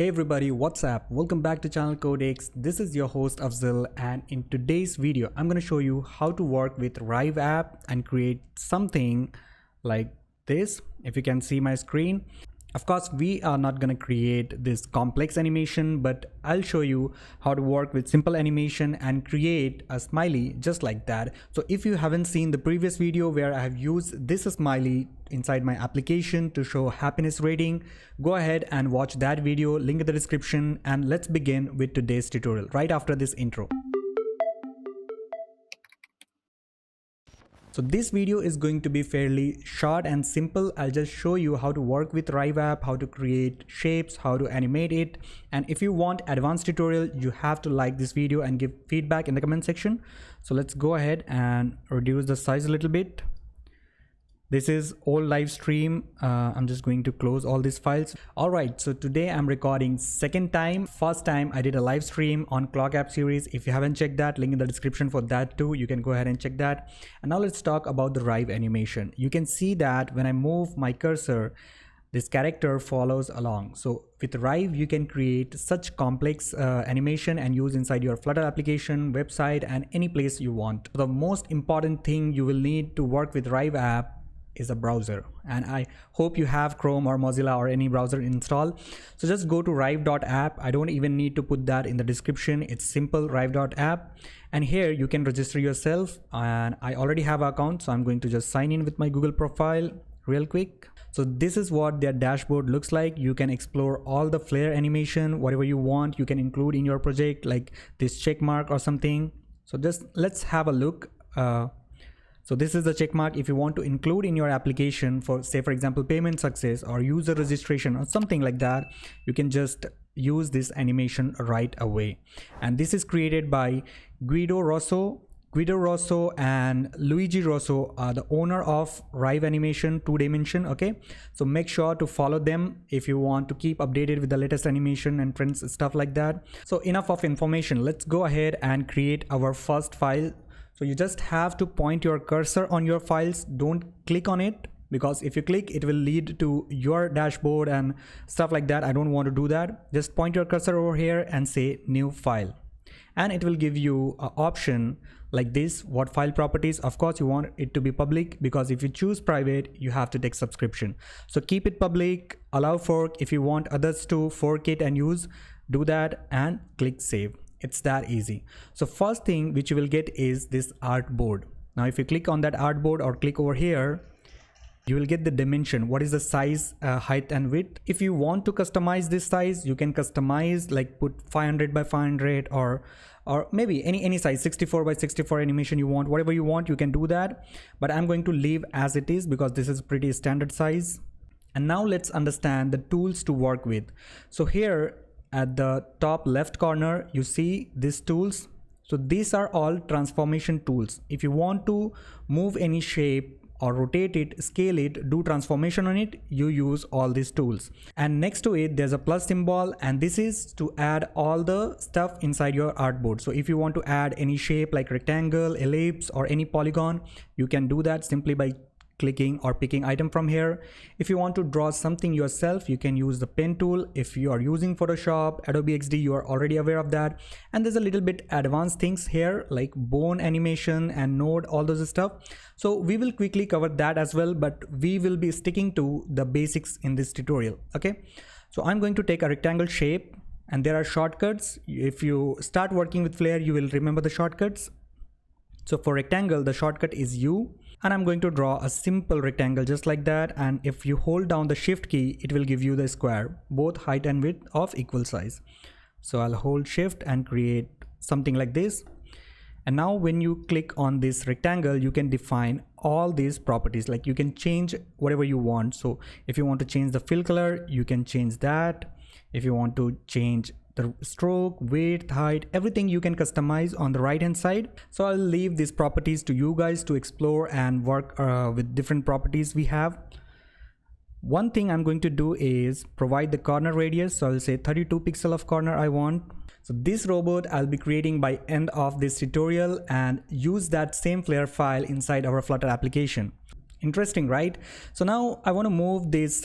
Hey everybody, what's up? Welcome back to channel CodeX. This is your host Afzal, and in today's video I'm going to show you how to work with RIVE app and create something like this. If you can see my screen, of course we are not going to create this complex animation, but I'll show you how to work with simple animation and create a smiley just like that. So if you haven't seen the previous video where I have used this smiley inside my application to show happiness rating, go ahead and watch that video, link in the description, and let's begin with today's tutorial right after this intro. So this video is going to be fairly short and simple. I'll just show you how to work with RIVE app, how to create shapes, how to animate it. And if you want advanced tutorial, you have to like this video and give feedback in the comment section. So let's go ahead and reduce the size a little bit. This is old live stream. I'm just going to close all these files. All right, so today I'm recording second time. First time I did a live stream on Clock App series. If you haven't checked that, link in the description for that too. You can go ahead and check that. And now let's talk about the RIVE animation. You can see that when I move my cursor, this character follows along. So with RIVE, you can create such complex animation and use inside your Flutter application, website, and any place you want. The most important thing you will need to work with RIVE app is a browser, and I hope you have Chrome or Mozilla or any browser installed. So just go to rive.app. I don't even need to put that in the description. It's simple, rive.app, and here you can register yourself, and I already have an account, so I'm going to just sign in with my Google profile real quick. So this is what their dashboard looks like. You can explore all the flare animation, whatever you want you can include in your project, like this check mark or something. So just let's have a look. So this is the check mark. If you want to include in your application for, say for example, payment success or user registration or something like that, you can just use this animation right away. And this is created by Guido Rosso. Guido Rosso and Luigi Rosso are the owner of RIVE Animation 2 Dimension. Okay, so make sure to follow them if you want to keep updated with the latest animation and trends, stuff like that. So enough of information. Let's go ahead and create our first file. So you just have to point your cursor on your files. Don't click on it, because if you click, it will lead to your dashboard and stuff like that. I don't want to do that. Just point your cursor over here and say new file, and it will give you an option like this. What file properties? Of course you want it to be public, because if you choose private, you have to take subscription. So keep it public, allow fork. If you want others to fork it and use, do that, and click save. It's that easy. So first thing which you will get is this artboard. Now if you click on that artboard or click over here, you will get the dimension. What is the size, height and width. If you want to customize this size, you can customize, like put 500 by 500 or maybe any size, 64 by 64 animation you want. Whatever you want, you can do that, but I'm going to leave as it is because this is pretty standard size. And now let's understand the tools to work with. So here at the top left corner, you see these tools. So these are all transformation tools. If you want to move any shape or rotate it, scale it, do transformation on it, you use all these tools. And next to it, there's a plus symbol, and this is to add all the stuff inside your artboard. So if you want to add any shape like rectangle, ellipse, or any polygon, you can do that simply by clicking or picking item from here. If you want to draw something yourself, you can use the pen tool. If you are using Photoshop, Adobe XD, you are already aware of that. And there's a little bit advanced things here like bone animation and node, all those stuff. So we will quickly cover that as well, but we will be sticking to the basics in this tutorial. Okay, so I'm going to take a rectangle shape, and there are shortcuts. If you start working with Flare, you will remember the shortcuts. So for rectangle, the shortcut is U, and I'm going to draw a simple rectangle just like that. And if you hold down the shift key, it will give you the square, both height and width of equal size. So I'll hold shift and create something like this. And now when you click on this rectangle, you can define all these properties, like you can change whatever you want. So if you want to change the fill color, you can change that. If you want to change the stroke, width, height, everything you can customize on the right hand side. So I'll leave these properties to you guys to explore and work with different properties we have. One thing I'm going to do is provide the corner radius. So I'll say 32 pixel of corner I want. So this robot I'll be creating by end of this tutorial and use that same Flare file inside our Flutter application. Interesting, right? So now I want to move this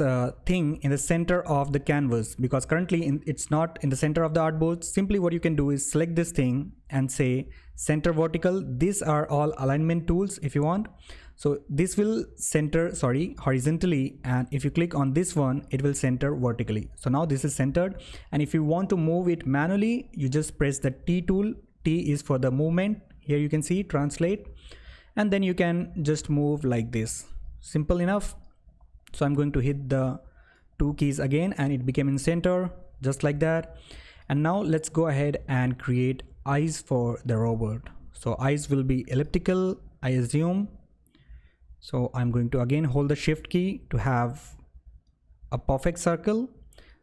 thing in the center of the canvas, because currently it's not in the center of the artboard. Simply what you can do is select this thing and say center vertical. These are all alignment tools if you want. So this will center, horizontally, and if you click on this one, it will center vertically. So now this is centered, and if you want to move it manually, you just press the T tool. T is for the movement. Here you can see translate, and then you can just move like this. Simple enough. So I'm going to hit the 2 keys again, and it became in center just like that. And now let's go ahead and create eyes for the robot. So eyes will be elliptical, I assume. So I'm going to again hold the shift key to have a perfect circle.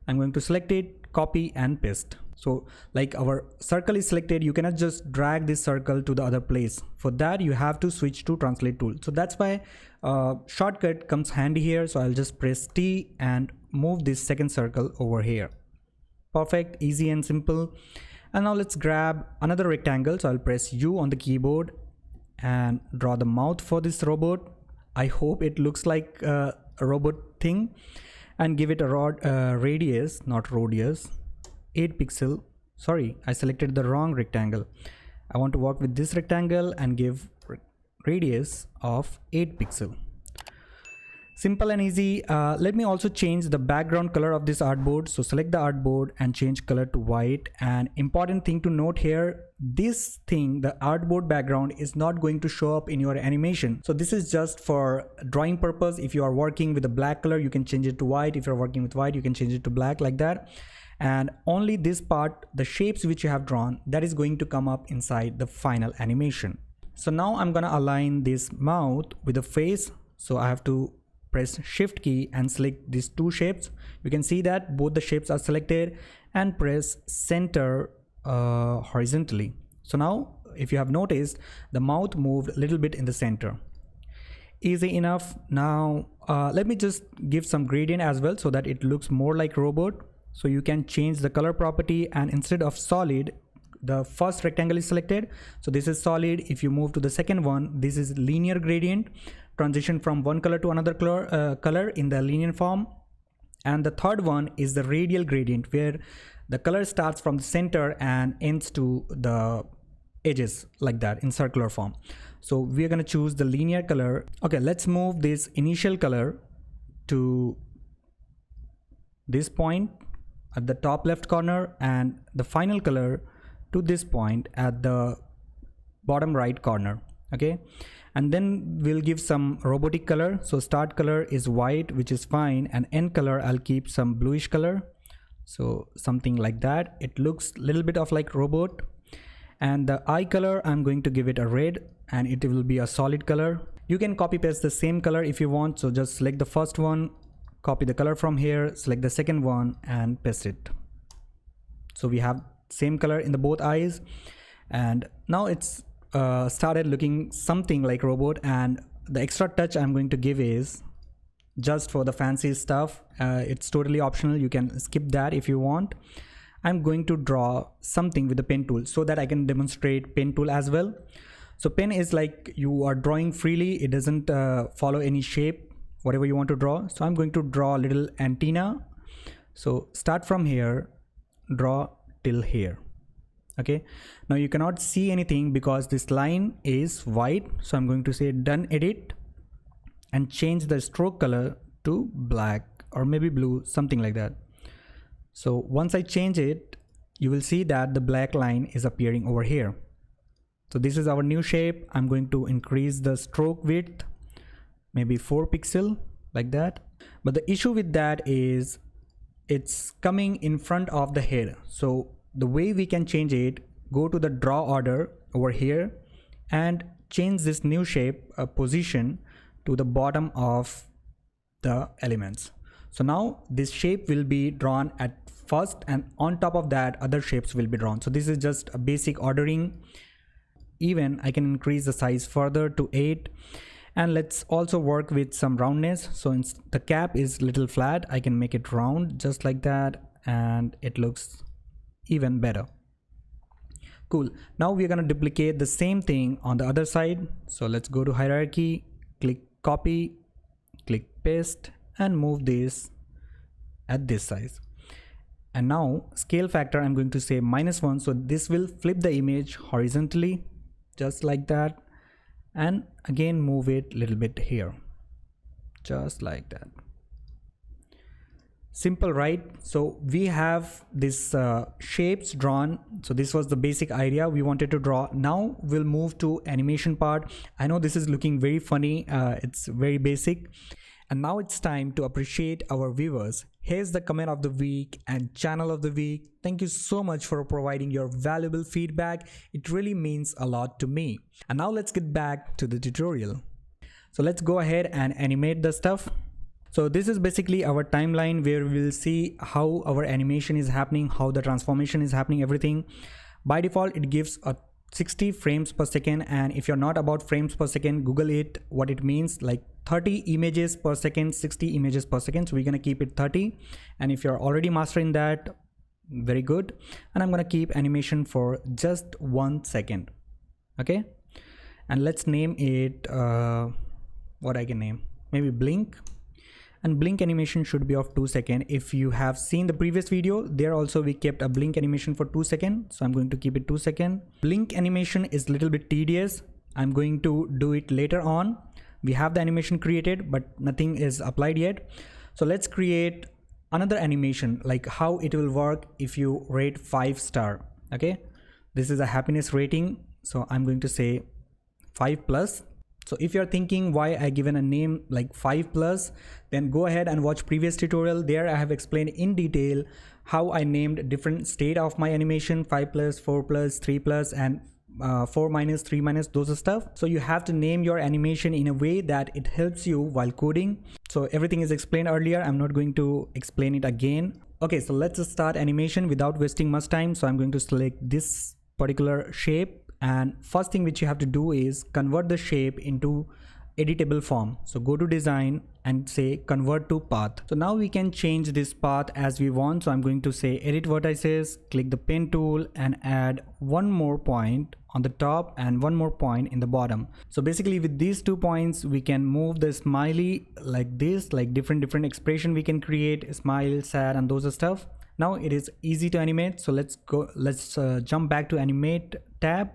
I'm going to select it, copy and paste. So like our circle is selected, you cannot just drag this circle to the other place. For that you have to switch to translate tool. So that's why shortcut comes handy here. So I'll just press T and move this second circle over here. Perfect, easy and simple. And now let's grab another rectangle. So I'll press U on the keyboard and draw the mouth for this robot. I hope it looks like a robot thing, and give it a radius, not radius, 8 pixel. Sorry, I selected the wrong rectangle. I want to work with this rectangle and give radius of 8 pixel. Simple and easy. Let me also change the background color of this artboard. So select the artboard and change color to white. And important thing to note here, this thing, the artboard background, is not going to show up in your animation. So this is just for drawing purpose. If you are working with a black color, you can change it to white. If you're working with white, you can change it to black, like that. And only this part, the shapes which you have drawn, that is going to come up inside the final animation. So now I'm gonna align this mouth with the face. So I have to press shift key and select these 2 shapes. You can see that both the shapes are selected, and press center horizontally. So now if you have noticed, the mouth moved a little bit in the center. Easy enough. Now let me just give some gradient as well so that it looks more like robot. So you can change the color property, and instead of solid, the first rectangle is selected. So this is solid. If you move to the second one, this is linear gradient, transition from one color to another color in the linear form. And the third one is the radial gradient, where the color starts from the center and ends to the edges, like that, in circular form. So we're going to choose the linear color. Okay, let's move this initial color to this point at the top left corner, and the final color to this point at the bottom right corner. Okay, and then we'll give some robotic color. So start color is white, which is fine, and end color I'll keep some bluish color, so something like that. It looks a little bit of like robot. And the eye color, I'm going to give it a red, and it will be a solid color. You can copy paste the same color if you want. So just select the first one, copy the color from here, select the second one and paste it. So we have same color in the both eyes, and now it's started looking something like robot. And the extra touch I'm going to give is just for the fancy stuff. It's totally optional, you can skip that if you want. I'm going to draw something with the pen tool so that I can demonstrate pen tool as well. So pen is like you are drawing freely, it doesn't follow any shape, whatever you want to draw. So I'm going to draw a little antenna. So start from here, draw till here. Okay, now you cannot see anything because this line is white. So I'm going to say done edit and change the stroke color to black or maybe blue, something like that. So once I change it, you will see that the black line is appearing over here. So this is our new shape. I'm going to increase the stroke width, maybe 4 pixel, like that. But the issue with that is it's coming in front of the head. So the way we can change it, go to the draw order over here and change this new shape position to the bottom of the elements. So now this shape will be drawn at first, and on top of that other shapes will be drawn. So this is just a basic ordering. Even I can increase the size further to 8, and let's also work with some roundness. So the cap is little flat, I can make it round just like that, and it looks even better. Cool. Now we're going to duplicate the same thing on the other side. So let's go to hierarchy, click copy, click paste and move this at this size. And now scale factor, I'm going to say -1, so this will flip the image horizontally just like that, and again move it a little bit here just like that. Simple, right? So we have this shapes drawn. So this was the basic idea we wanted to draw. Now we'll move to animation part. I know this is looking very funny, it's very basic. And now it's time to appreciate our viewers. Here's the comment of the week and channel of the week. Thank you so much for providing your valuable feedback. It really means a lot to me. And now let's get back to the tutorial. So let's go ahead and animate the stuff. So this is basically our timeline where we'll see how our animation is happening, how the transformation is happening, everything. By default, it gives a 60 frames per second, and if you're not about frames per second, Google it, what it means, like 30 images per second, 60 images per second. So we're gonna keep it 30, and if you're already mastering that, very good. And I'm gonna keep animation for just 1 second, okay? And let's name it, what I can name, maybe blink. And blink animation should be of 2 seconds. If you have seen the previous video, there also we kept a blink animation for 2 seconds. So I'm going to keep it 2 seconds. Blink animation is a little bit tedious. I'm going to do it later on. We have the animation created, but nothing is applied yet. So let's create another animation, like how it will work if you rate 5 star. Okay, this is a happiness rating. So I'm going to say 5+. So if you're thinking why I given a name like 5+, then go ahead and watch previous tutorial. There I have explained in detail how I named different state of my animation, 5+, 4+, 3+, and 4-, 3-, those stuff. So you have to name your animation in a way that it helps you while coding. So everything is explained earlier. I'm not going to explain it again. Okay, so let's just start animation without wasting much time. So I'm going to select this particular shape. And first thing which you have to do is convert the shape into editable form. So go to design and say convert to path. So now we can change this path as we want. So I'm going to say edit vertices, click the pen tool and add one more point on the top and one more point in the bottom. So basically with these 2 points, we can move the smiley like this, like different expression we can create, smile, sad, and those stuff. Now it is easy to animate. So let's jump back to animate tab.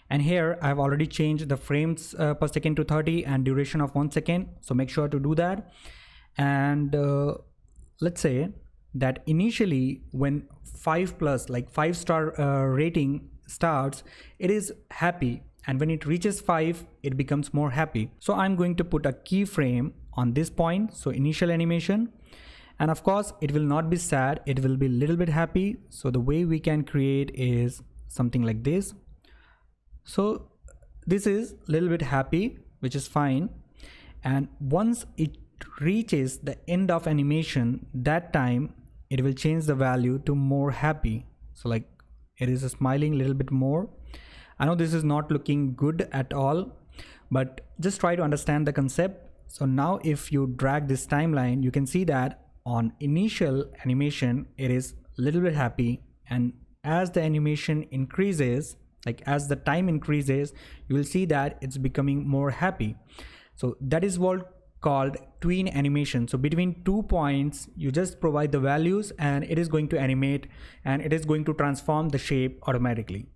And here I've already changed the frames per second to 30 and duration of 1 second. So make sure to do that. And let's say that initially when 5+, like 5 star rating starts, it is happy. And when it reaches 5, it becomes more happy. So I'm going to put a keyframe on this point. So initial animation. And of course, it will not be sad. It will be a little bit happy. So the way we can create is something like this. So this is a little bit happy, which is fine. And once it reaches the end of animation, that time it will change the value to more happy. So like it is smiling a little bit more. I know this is not looking good at all, but just try to understand the concept. So now if you drag this timeline, you can see that on initial animation, it is a little bit happy. And as the animation increases, like as the time increases, you will see that it's becoming more happy. So that is what called tween animation. So between 2 points, you just provide the values and it is going to animate and it is going to transform the shape automatically.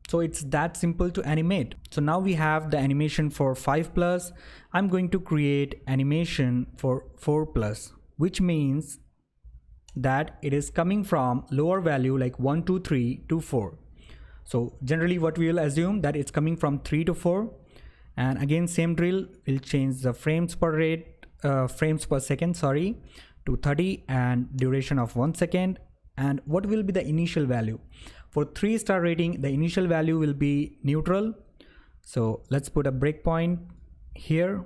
So it's that simple to animate. So now we have the animation for 5+. I'm going to create animation for 4+, which means that it is coming from lower value like 1, 2, 3 to 4. So generally what we will assume that it's coming from 3 to 4. And again, same drill, we'll change the frames per second, sorry, to 30 and duration of 1 second. And what will be the initial value? For 3 star rating, the initial value will be neutral. So let's put a breakpoint here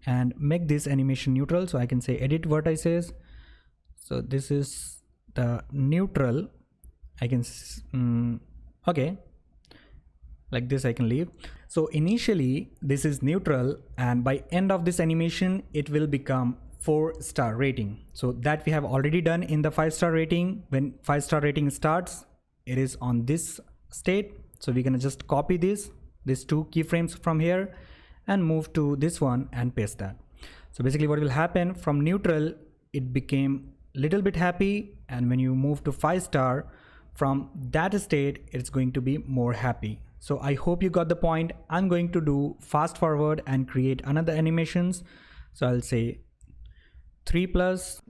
and make this animation neutral. So I can say edit vertices. So this is the neutral. I can, okay, like this I can leave. So initially this is neutral and by end of this animation, it will become 4 star rating. So that we have already done in the 5 star rating. When 5 star rating starts, it is on this state. So we're gonna just copy these 2 keyframes from here and move to this one and paste that. So basically what will happen, from neutral it became little bit happy, and when you move to 5-star, from that state it's going to be more happy. So I hope you got the point. I'm going to do fast forward and create another animations. So I'll say 3+.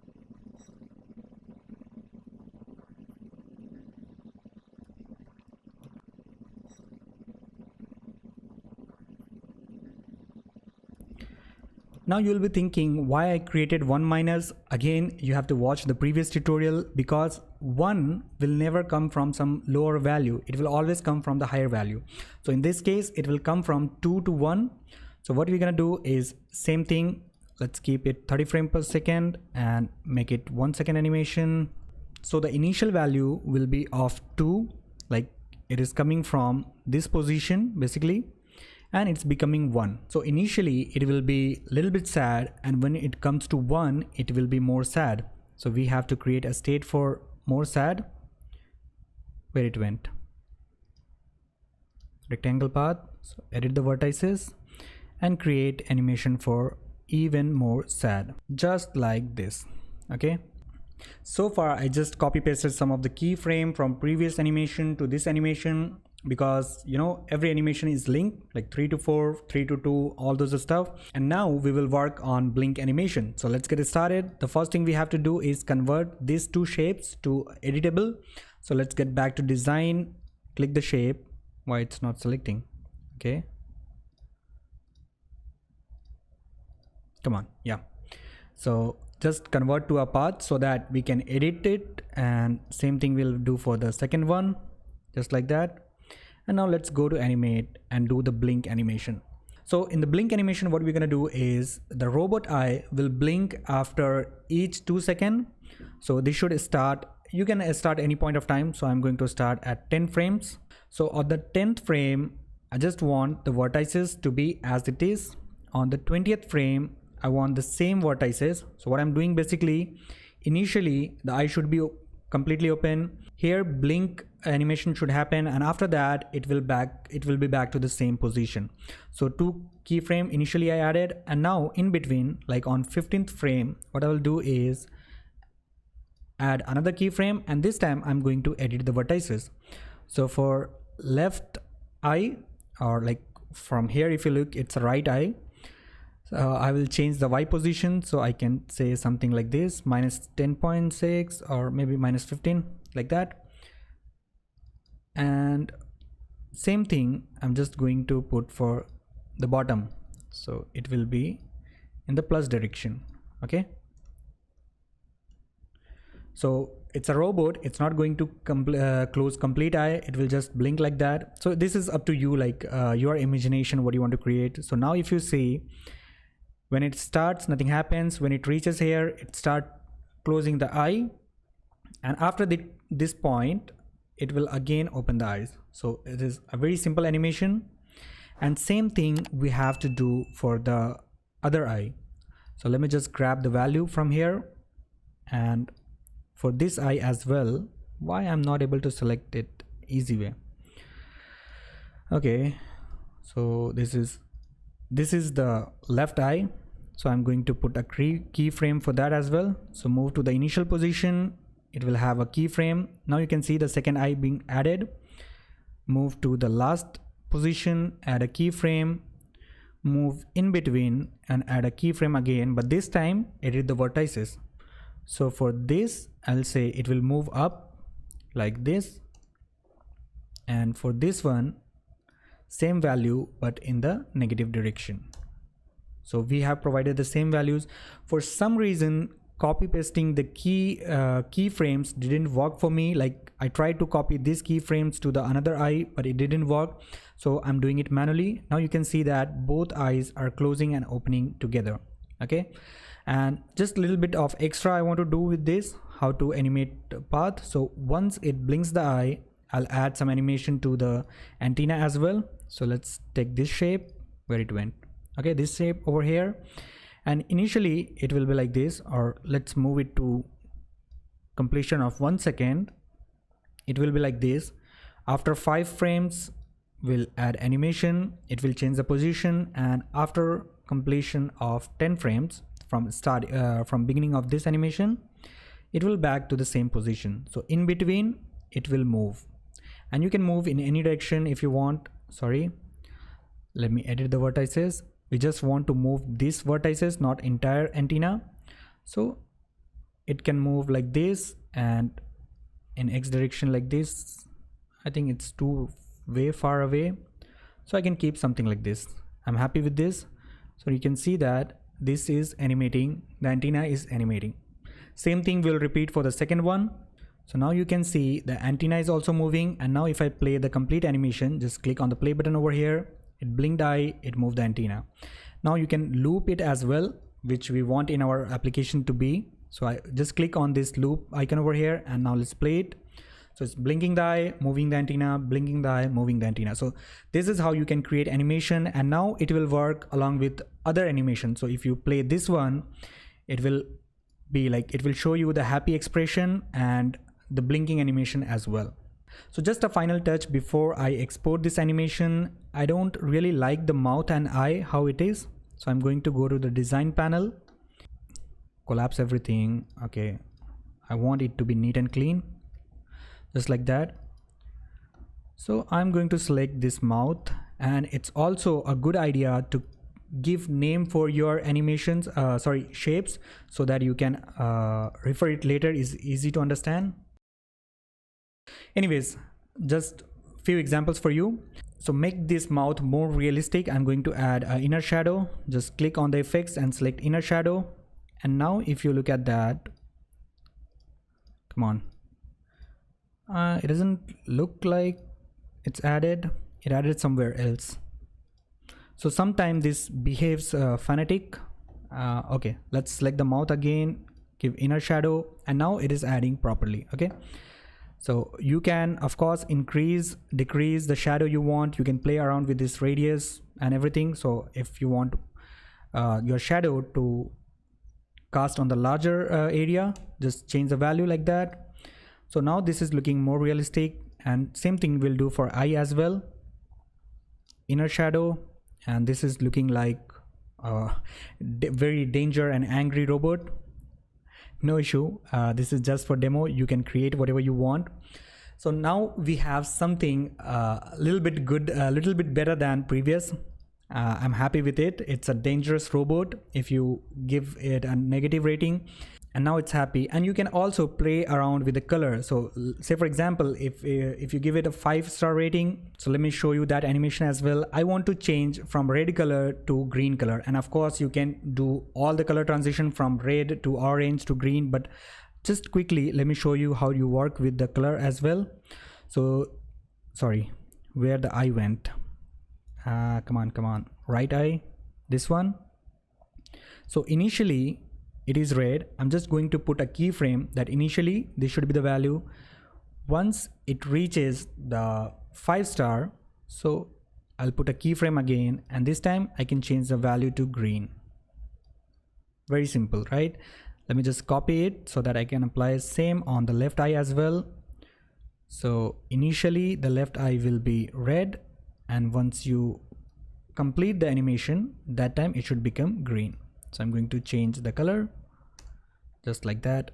Now you'll be thinking why I created 1-. Again, you have to watch the previous tutorial, because 1 will never come from some lower value. It will always come from the higher value. So in this case, it will come from 2 to 1. So what we're gonna do is same thing. Let's keep it 30 frames per second and make it 1 second animation. So the initial value will be of 2, like it is coming from this position basically, and it's becoming 1. So initially it will be a little bit sad, and when it comes to 1 it will be more sad. So we have to create a state for more sad. Where it went? Rectangle path. So edit the vertices and create animation for even more sad, just like this. Okay, so far I just copy pasted some of the keyframe from previous animation to this animation, because you know every animation is linked, like 3 to 4, 3 to 2, all those stuff. And now we will work on blink animation. So let's get started. The first thing we have to do is convert these two shapes to editable. So let's get back to design, click the shape. Why it's not selecting? Okay, come on. Yeah, so just convert to a path so that we can edit it, and same thing we'll do for the second one, just like that. And now let's go to animate and do the blink animation. So in the blink animation, what we're gonna do is the robot eye will blink after each 2 seconds. So this should start, you can start any point of time. So I'm going to start at 10 frames. So on the 10th frame, I just want the vertices to be as it is. On the 20th frame, I want the same vertices. So what I'm doing basically, initially the eye should be completely open. Here blink animation should happen, and after that it will be back to the same position. So 2 keyframe initially I added, and now in between, like on 15th frame, what I will do is add another keyframe, and this time I'm going to edit the vertices. So for left eye, or like from here if you look, it's a right eye. I will change the Y position, so I can say something like this, -10.6 or maybe -15, like that. And same thing I'm just going to put for the bottom, so it will be in the plus direction. Okay, so it's a robot, it's not going to close complete eye, it will just blink like that. So this is up to you, like your imagination, what you want to create. So now if you see, when it starts nothing happens, when it reaches here it start closing the eye, and after this point it will again open the eyes. So it is a very simple animation, and same thing we have to do for the other eye. So let me just grab the value from here, and for this eye as well, why I'm not able to select it easy way. Okay, so this is the left eye, so I'm going to put a keyframe for that as well. So move to the initial position, it will have a keyframe. Now you can see the second eye being added. Move to the last position, add a keyframe, move in between and add a keyframe again, but this time edit the vertices. So for this I'll say it will move up like this, and for this one same value but in the negative direction. So we have provided the same values. For some reason copy pasting the keyframes didn't work for me. Like I tried to copy these keyframes to the another eye, but it didn't work, so I'm doing it manually. Now you can see that both eyes are closing and opening together. Okay, and just a little bit of extra I want to do with this, how to animate path. So once it blinks the eye, I'll add some animation to the antenna as well. So let's take this shape, where it went. Okay, this shape over here, and initially it will be like this, or let's move it to completion of 1 second. It will be like this. After 5 frames will add animation, it will change the position, and after completion of 10 frames from beginning of this animation, it will back to the same position. So in between it will move, and you can move in any direction if you want. Sorry, let me edit the vertices. We just want to move these vertices, not entire antenna. So it can move like this and in X direction like this. I think it's too way far away, so I can keep something like this. I'm happy with this. So you can see that this is animating, the antenna is animating. Same thing will repeat for the second one. So now you can see the antenna is also moving, and now if I play the complete animation, just click on the play button over here, it blinked eye, it moved the antenna. Now you can loop it as well, which we want in our application to be. So I just click on this loop icon over here, and now let's play it. So it's blinking the eye, moving the antenna, blinking the eye, moving the antenna. So this is how you can create animation, and now it will work along with other animation. So if you play this one, it will be like, it will show you the happy expression and the blinking animation as well. So just a final touch before I export this animation. I don't really like the mouth and eye how it is. So I'm going to go to the design panel, collapse everything. Okay, I want it to be neat and clean, just like that. So I'm going to select this mouth, and it's also a good idea to give name for your animations, shapes, so that you can refer it later, is easy to understand. Anyways, just few examples for you. So make this mouth more realistic. I'm going to add an inner shadow. Just click on the effects and select inner shadow. And now if you look at that, come on, it doesn't look like it's added. It added somewhere else. So sometimes this behaves phonetic. Okay, let's select the mouth again, give inner shadow, and now it is adding properly. Okay, so you can of course increase, decrease the shadow you want. You can play around with this radius and everything. So if you want your shadow to cast on the larger area, just change the value like that. So now this is looking more realistic, and same thing we'll do for eye as well. Inner shadow, and this is looking like a very danger and angry robot. No issue, this is just for demo. You can create whatever you want. So now we have something a little bit good, a little bit better than previous. I'm happy with it. It's a dangerous robot if you give it a negative rating, and now it's happy. And you can also play around with the color. So say for example, if you give it a 5-star rating, so let me show you that animation as well. I want to change from red color to green color, and of course you can do all the color transition from red to orange to green, but just quickly let me show you how you work with the color as well. So sorry, where the eye went. Come on, right eye, this one. So initially it is red. I'm just going to put a keyframe that initially this should be the value. Once it reaches the 5-star, so I'll put a keyframe again, and this time I can change the value to green. Very simple, right? Let me just copy it so that I can apply same on the left eye as well. So initially the left eye will be red, and once you complete the animation, that time it should become green. So I'm going to change the color just like that.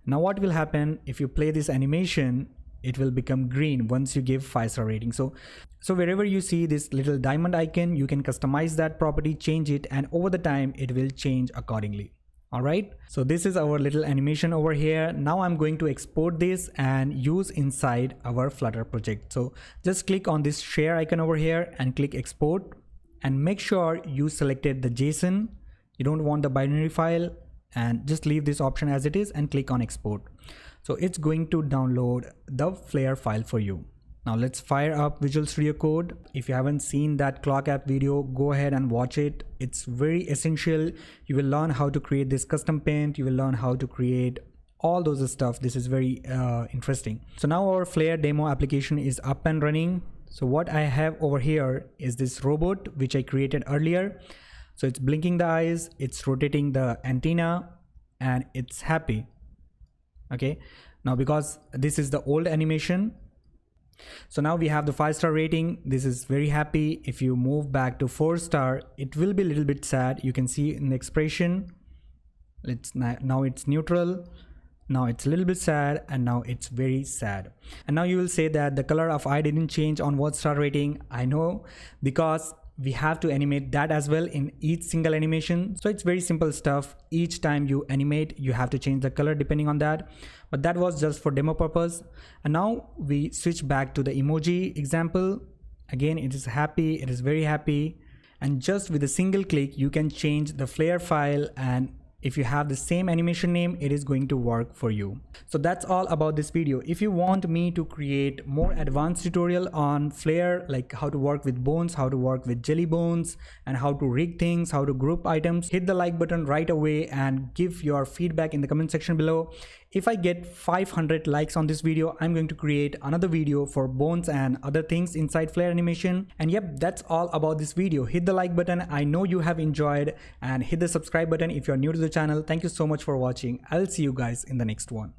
Now what will happen if you play this animation, it will become green once you give 5-star rating. So wherever you see this little diamond icon, you can customize that property, change it, and over the time it will change accordingly. All right, so this is our little animation over here. Now I'm going to export this and use inside our Flutter project. So just click on this share icon over here and click export, and make sure you selected the JSON. You don't want the binary file, and just leave this option as it is and click on export. So it's going to download the Flare file for you. Now let's fire up Visual Studio Code. If you haven't seen that clock app video, go ahead and watch it. It's very essential. You will learn how to create this custom paint. You will learn how to create all those stuff. This is very interesting. So now our Flare demo application is up and running. So what I have over here is this robot which I created earlier. So it's blinking the eyes, it's rotating the antenna, and it's happy. Okay, now because this is the old animation, So now we have the 5-star rating. This is very happy. If you move back to 4-star, it will be a little bit sad. You can see in the expression, now it's neutral. Now it's a little bit sad, and now it's very sad. And now you will say that the color of eye didn't change on 1-star rating. I know, because we have to animate that as well in each single animation. So it's very simple stuff. Each time you animate, you have to change the color depending on that. But that was just for demo purpose. And now we switch back to the emoji example. Again, it is happy, it is very happy. And just with a single click, you can change the flare file, and if you have the same animation name, it is going to work for you. So that's all about this video. If you want me to create more advanced tutorial on Flare, like how to work with bones, how to work with jelly bones, and how to rig things, how to group items, hit the like button right away and give your feedback in the comment section below. If I get 500 likes on this video, I'm going to create another video for bones and other things inside Flare animation. And yep, that's all about this video. Hit the like button. I know you have enjoyed, and hit the subscribe button if you're new to the channel. Thank you so much for watching. I'll see you guys in the next one.